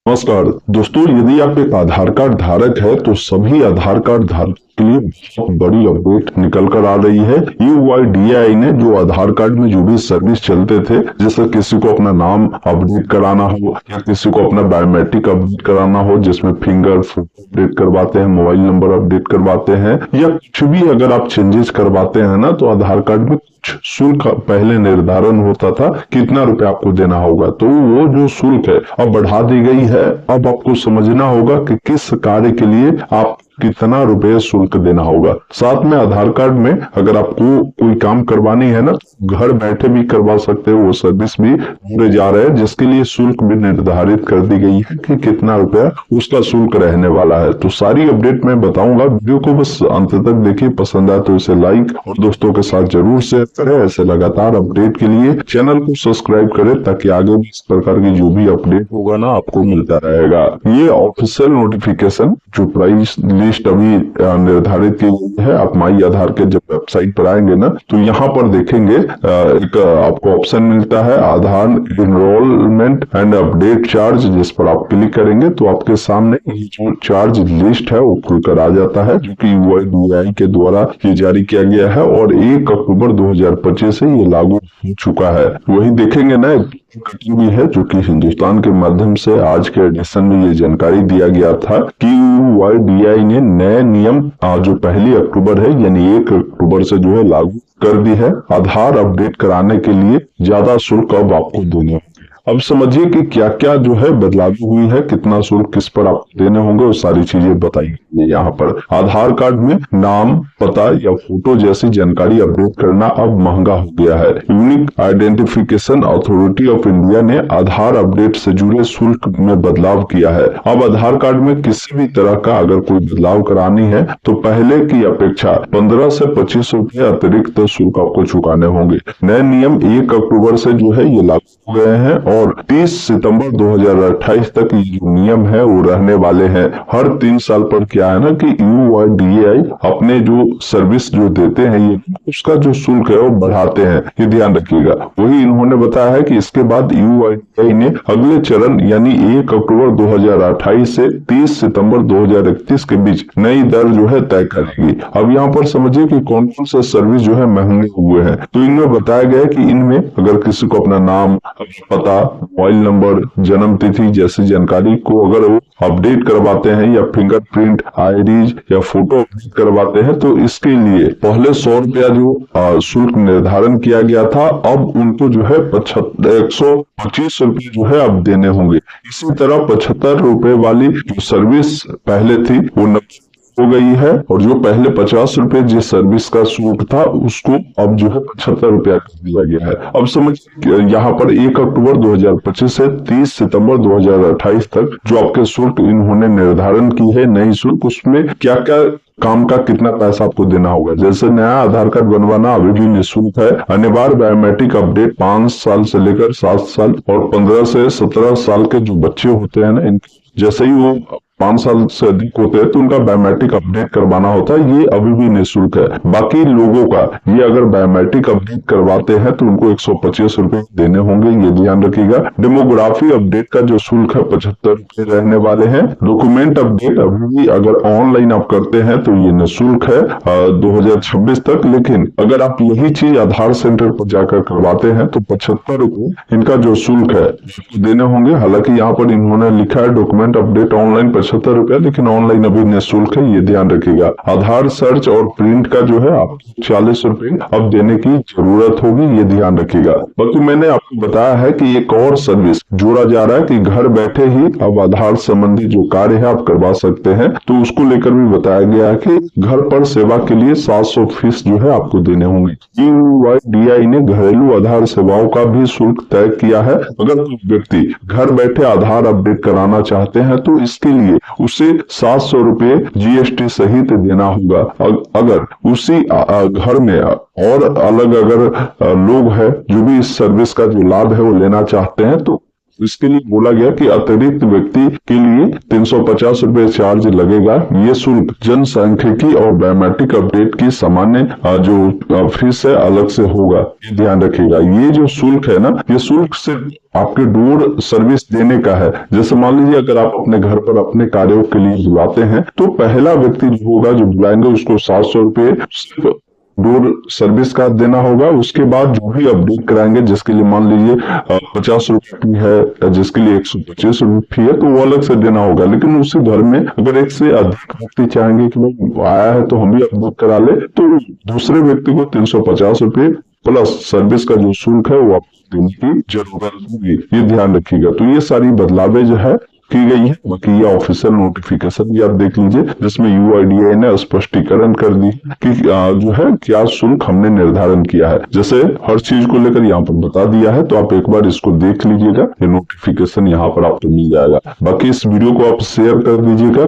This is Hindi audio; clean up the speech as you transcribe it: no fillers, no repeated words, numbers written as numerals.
नमस्कार दोस्तों, यदि आप एक आधार कार्ड धारक है तो सभी आधार कार्ड धारक के लिए बहुत बड़ी अपडेट निकल कर आ रही है। UIDAI ने जो आधार कार्ड में जो भी सर्विस चलते थे, जैसे किसी को अपना नाम अपडेट कराना हो या किसी को अपना बायोमेट्रिक अपडेट कराना हो जिसमें फिंगर फोटो अपडेट करवाते हैं, मोबाइल नंबर अपडेट करवाते हैं या कुछ भी अगर आप चेंजेस करवाते हैं ना, तो आधार कार्ड में शुल्क पहले निर्धारण होता था कितना रुपए आपको देना होगा। तो वो जो शुल्क है अब बढ़ा दी गई है। अब आपको समझना होगा कि किस कार्य के लिए आप कितना रुपए शुल्क देना होगा। साथ में आधार कार्ड में अगर आपको कोई काम करवानी है ना, घर बैठे भी करवा सकते हो, वो सर्विस भी जुड़े जा रहे हैं जिसके लिए शुल्क भी निर्धारित कर दी गई है कि कितना रुपया उसका शुल्क रहने वाला है। तो सारी अपडेट मैं बताऊंगा, वीडियो को बस अंत तक देखिए, पसंद आए तो इसे लाइक और दोस्तों के साथ जरूर शेयर करें। ऐसे लगातार अपडेट के लिए चैनल को सब्सक्राइब करें ताकि आगे भी इस प्रकार की जो भी अपडेट होगा ना आपको मिलता रहेगा। ये ऑफिशियल नोटिफिकेशन जो प्राइस लिस्ट अभी निर्धारित की गई है, आप माई आधार के जब वेबसाइट पर आएंगे ना, तो यहाँ पर देखेंगे एक आपको ऑप्शन मिलता है आधार इनरोलमेंट एंड अपडेट चार्ज, जिस पर आप क्लिक करेंगे तो आपके सामने ये जो चार्ज लिस्ट है वो खुलकर आ जाता है, जो कि UIDAI के द्वारा ये जारी किया गया है और 1 अक्टूबर 2025 से ये लागू हो चुका है। वही देखेंगे ना, भी है जो कि हिंदुस्तान के माध्यम से आज के एडिशन में ये जानकारी दिया गया था कि UIDAI ने नए नियम जो 1 अक्टूबर है यानी 1 अक्टूबर से जो है लागू कर दी है। आधार अपडेट कराने के लिए ज्यादा शुल्क अब आपको देने होंगे। अब समझिए कि क्या क्या जो है बदलाव हुई है, कितना शुल्क किस पर आपको देने होंगे, वो सारी चीजें बताइए। यहाँ पर आधार कार्ड में नाम, पता या फोटो जैसी जानकारी अपडेट करना अब महंगा हो गया है। Unique identification authority of India ने आधार अपडेट से जुड़े शुल्क में बदलाव किया है। अब आधार कार्ड में किसी भी तरह का अगर कोई बदलाव करानी है तो पहले की अपेक्षा 15 से 25 रुपए अतिरिक्त शुल्क आपको चुकाने होंगे। नए नियम 1 अक्टूबर से जो है ये लागू हो गए हैं और 30 सितंबर 2028 तक ये जो नियम है वो रहने वाले हैं। हर 3 साल पर क्या है ना कि UIDAI अपने जो सर्विस जो देते हैं ये उसका जो शुल्क है वो बढ़ाते हैं, ये ध्यान रखिएगा। वही इन्होंने बताया है कि इसके बाद UIDAI ने अगले चरण यानी 1 अक्टूबर 2028 से 30 सितंबर 2031 के बीच नई दर जो है तय करेगी। अब यहाँ पर समझिए कि कौन कौन से सर्विस जो है महंगे हुए हैं। तो इनमें बताया गया है कि इनमें अगर किसी को अपना नाम, पता, मोबाइल नंबर, जन्म तिथि जैसी जानकारी को अगर वो अपडेट करवाते हैं या फिंगरप्रिंट, आईरीज या फोटो अपडेट करवाते हैं तो इसके लिए पहले 100 रुपया जो शुल्क निर्धारण किया गया था, अब उनको जो है 125 रुपये जो है अब देने होंगे। इसी तरह 75 रुपए वाली जो सर्विस पहले थी वो हो गई है और जो पहले 50 रुपए जिस सर्विस का शुल्क था उसको अब जो है 75 रुपया कर दिया गया है। अब समझ यहाँ पर 1 अक्टूबर 2025 से 30 सितंबर 2028 तक जो आपके शुल्क इन्होंने निर्धारण की है नई शुल्क, उसमें क्या क्या काम का कितना पैसा आपको देना होगा। जैसे नया आधार कार्ड बनवाना अभी भी निःशुल्क है। अनिवार्य बायोमेट्रिक अपडेट 5 साल से लेकर 7 साल और 15 से 17 साल के जो बच्चे होते हैं ना, जैसे ही वो 5 साल से अधिक होते हैं तो उनका बायोमेट्रिक अपडेट करवाना होता है, ये अभी भी निःशुल्क है। बाकी लोगों का ये अगर बायोमेट्रिक अपडेट करवाते हैं तो उनको 125 रुपए देने होंगे, ये ध्यान रखिएगा। डेमोग्राफी अपडेट का जो शुल्क है 75 रुपए रहने वाले हैं। डॉक्यूमेंट अपडेट अभी भी अगर ऑनलाइन आप करते हैं तो ये निःशुल्क है 2026 तक, लेकिन अगर आप यही चीज आधार सेंटर पर जाकर करवाते हैं तो 75 रुपए इनका जो शुल्क है देने होंगे। हालांकि यहाँ पर इन्होंने लिखा है डॉक्यूमेंट अपडेट ऑनलाइन 75 रुपया, लेकिन ऑनलाइन अभी निःशुल्क है, ये ध्यान रखिएगा। आधार सर्च और प्रिंट का जो है आपको 40 रुपए अब देने की जरूरत होगी, ये ध्यान रखिएगा। बाकी मैंने आपको बताया है कि एक और सर्विस जोड़ा जा रहा है कि घर बैठे ही अब आधार संबंधी जो कार्य है आप करवा सकते हैं, तो उसको लेकर भी बताया गया है कि घर पर सेवा के लिए 700 फीस जो है आपको देने होंगे। UIDAI ने घरेलू आधार सेवाओं का भी शुल्क तय किया है। अगर कोई व्यक्ति घर बैठे आधार अपडेट कराना चाहते हैं तो इसके लिए उसे 700 रुपये GST सहित देना होगा। अगर उसी घर में और अलग अगर लोग हैं जो भी इस सर्विस का जो लाभ है वो लेना चाहते हैं तो इसके लिए बोला गया कि अतिरिक्त व्यक्ति के लिए 350 रुपए चार्ज लगेगा। ये शुल्क जनसांख्यिकी और बायोमेट्रिक अपडेट की सामान्य जो फीस है अलग से होगा, ये ध्यान रखिएगा। ये जो शुल्क है ना, ये शुल्क सिर्फ आपके डोर सर्विस देने का है। जैसे मान लीजिए अगर आप अपने घर पर अपने कार्यों के लिए बुलाते हैं तो पहला व्यक्ति जो होगा जो बुलाएंगे उसको 700 रुपये सिर्फ डोर सर्विस का देना होगा। उसके बाद जो भी अपडेट कराएंगे, जिसके लिए मान लीजिए 50 रुपए फी है, जिसके लिए 125 रुपए फी है, तो वो अलग से देना होगा। लेकिन उसी घर में अगर एक से अधिक व्यक्ति चाहेंगे कि भाई आया है तो हम भी अपडेट करा ले, तो दूसरे व्यक्ति को 350 रुपये प्लस सर्विस का जो शुल्क है वो आपको देने की जरूरत होगी, ये ध्यान रखिएगा। तो ये सारी बदलावें जो है की गई है। बाकी ये ऑफिशियल नोटिफिकेशन भी आप देख लीजिए, जिसमें UIDAI ने स्पष्टीकरण कर दी कि जो है क्या शुल्क हमने निर्धारण किया है। जैसे हर चीज को लेकर यहाँ पर बता दिया है, तो आप एक बार इसको देख लीजिएगा, ये नोटिफिकेशन यहाँ पर आपको मिल जाएगा। बाकी इस वीडियो को आप शेयर कर दीजिएगा।